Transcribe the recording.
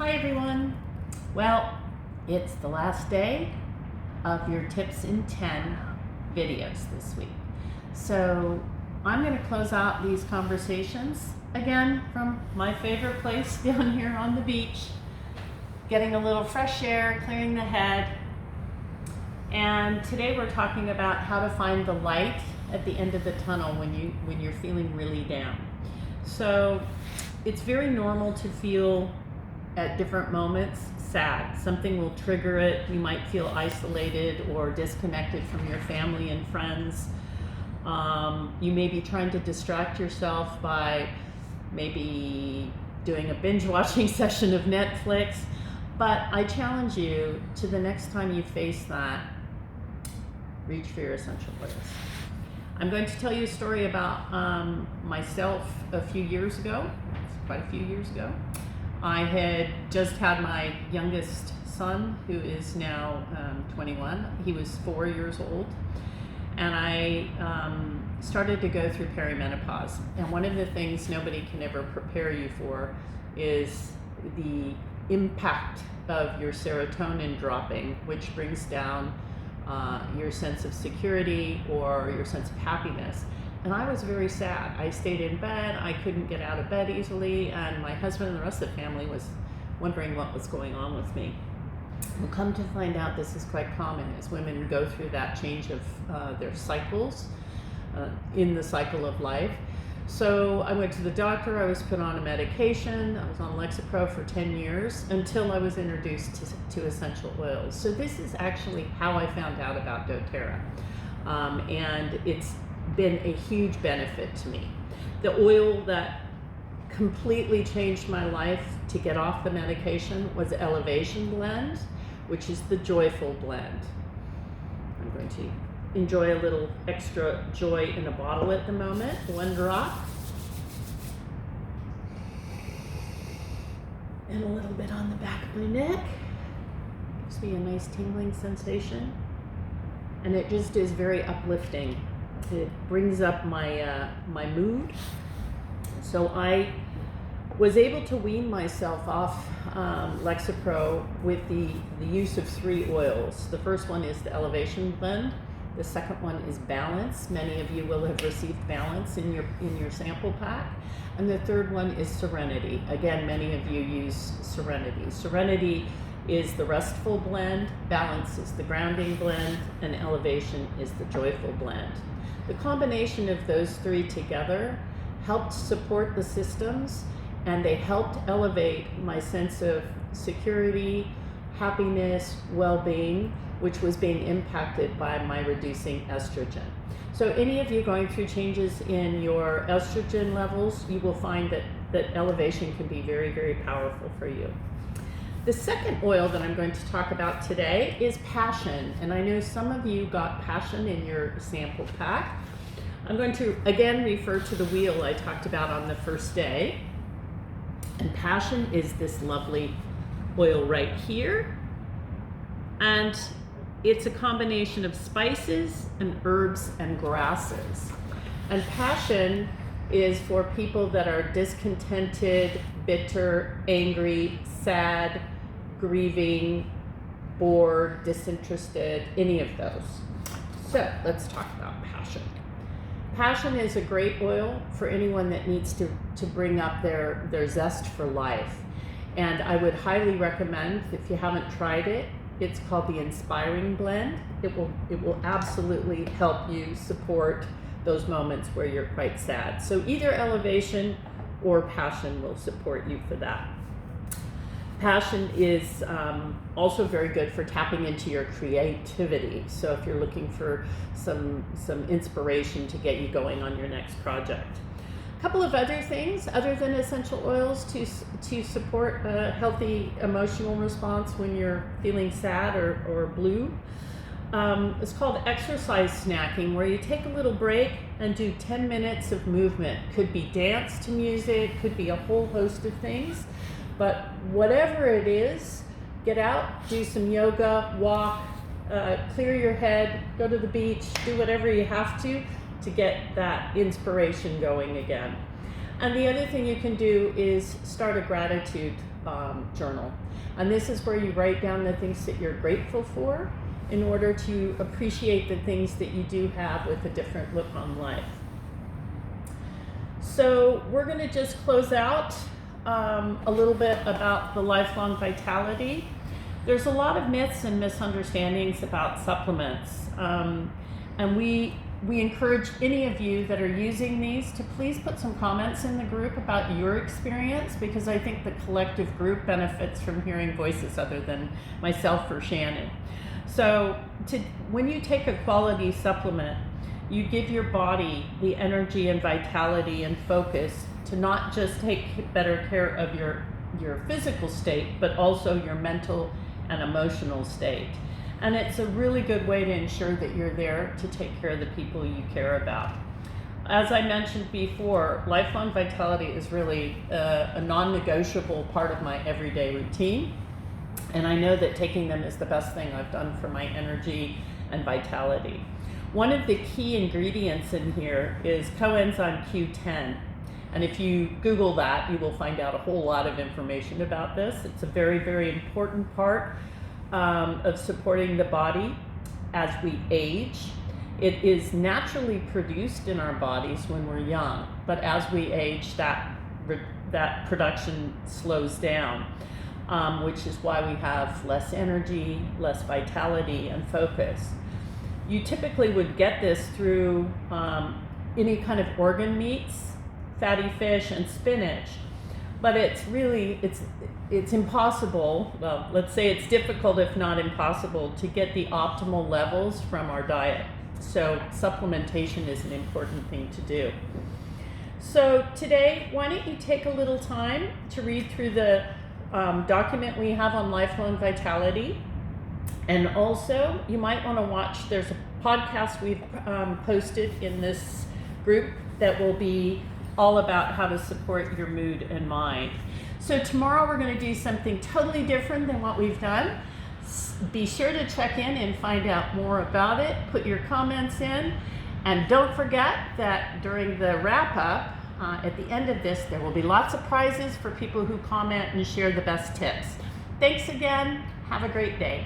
Hi everyone. Well, it's the last day of your Tips in 10 videos this week. So I'm going to close out these conversations again from my favorite place down here on the beach, getting a little fresh air, clearing the head. And today we're talking about how to find the light at the end of the tunnel when you're feeling really down. So it's very normal to feel at different moments sad. Something will trigger it. You might feel isolated or disconnected from your family and friends. You may be trying to distract yourself by maybe doing a binge watching session of Netflix. But I challenge you to, the next time you face that, reach for your essential oils. I'm going to tell you a story about myself a few years ago, quite a few years ago. I had just had my youngest son, who is now 21. He was 4 years old. And I started to go through perimenopause. And one of the things nobody can ever prepare you for is the impact of your serotonin dropping, which brings down your sense of security or your sense of happiness. And I was very sad. I stayed in bed. I couldn't get out of bed easily. And my husband and the rest of the family was wondering what was going on with me. We'll come to find out this is quite common as women go through that change of their cycles in the cycle of life. So I went to the doctor. I was put on a medication. I was on Lexapro for 10 years until I was introduced to essential oils. So this is actually how I found out about doTERRA. And it's been a huge benefit to me. The oil that completely changed my life to get off the medication was Elevation Blend, which is the joyful blend. I'm going to enjoy a little extra joy in a bottle at the moment. 1 drop. And a little bit on the back of my neck. Gives me a nice tingling sensation. And it just is very uplifting. It brings up my my mood. So I was able to wean myself off Lexapro with the use of 3 oils. The first one is the Elevation Blend. The second one is Balance. Many of you will have received Balance in your sample pack. And the third one is Serenity. Again, many of you use Serenity. Serenity is the restful blend, Balance is the grounding blend, and Elevation is the joyful blend. The combination of those 3 together helped support the systems, and they helped elevate my sense of security, happiness, well-being, which was being impacted by my reducing estrogen. So any of you going through changes in your estrogen levels, you will find that Elevation can be very, very powerful for you. The second oil that I'm going to talk about today is Passion, and I know some of you got Passion in your sample pack. I'm going to again refer to the wheel I talked about on the first day. And Passion is this lovely oil right here. And it's a combination of spices and herbs and grasses. And Passion is for people that are discontented, bitter, angry, sad, grieving, bored, disinterested, any of those. So let's talk about Passion. Passion is a great oil for anyone that needs to bring up their zest for life. And I would highly recommend, if you haven't tried it, it's called the Inspiring Blend. It will absolutely help you support those moments where you're quite sad. So either Elevation or Passion will support you for that. Passion is also very good for tapping into your creativity. So if you're looking for some inspiration to get you going on your next project. A couple of other things other than essential oils to support a healthy emotional response when you're feeling sad or blue. It's called exercise snacking, where you take a little break and do 10 minutes of movement. Could be dance to music, could be a whole host of things. But whatever it is, get out, do some yoga, walk, clear your head, go to the beach, do whatever you have to get that inspiration going again. And the other thing you can do is start a gratitude journal. And this is where you write down the things that you're grateful for in order to appreciate the things that you do have with a different look on life. So we're going to just close out a little bit about the lifelong vitality. There's a lot of myths and misunderstandings about supplements, and we encourage any of you that are using these to please put some comments in the group about your experience, because I think the collective group benefits from hearing voices other than myself or Shannon. So when you take a quality supplement, you give your body the energy and vitality and focus to not just take better care of your physical state, but also your mental and emotional state. And it's a really good way to ensure that you're there to take care of the people you care about. As I mentioned before, lifelong vitality is really a non-negotiable part of my everyday routine. And I know that taking them is the best thing I've done for my energy and vitality. One of the key ingredients in here is coenzyme Q10. And if you Google that, you will find out a whole lot of information about this. It's a very, very important part of supporting the body as we age. It is naturally produced in our bodies when we're young, but as we age, that production slows down, which is why we have less energy, less vitality, and focus. You typically would get this through any kind of organ meats, fatty fish, and spinach, but it's impossible, well, let's say it's difficult if not impossible to get the optimal levels from our diet. So supplementation is an important thing to do. So today, why don't you take a little time to read through the document we have on lifelong vitality. And also, you might want to watch, there's a podcast we've posted in this group that will be all about how to support your mood and mind. So tomorrow we're going to do something totally different than what we've done. Be sure to check in and find out more about it. Put your comments in. And don't forget that during the wrap up, at the end of this, there will be lots of prizes for people who comment and share the best tips. Thanks again. Have a great day.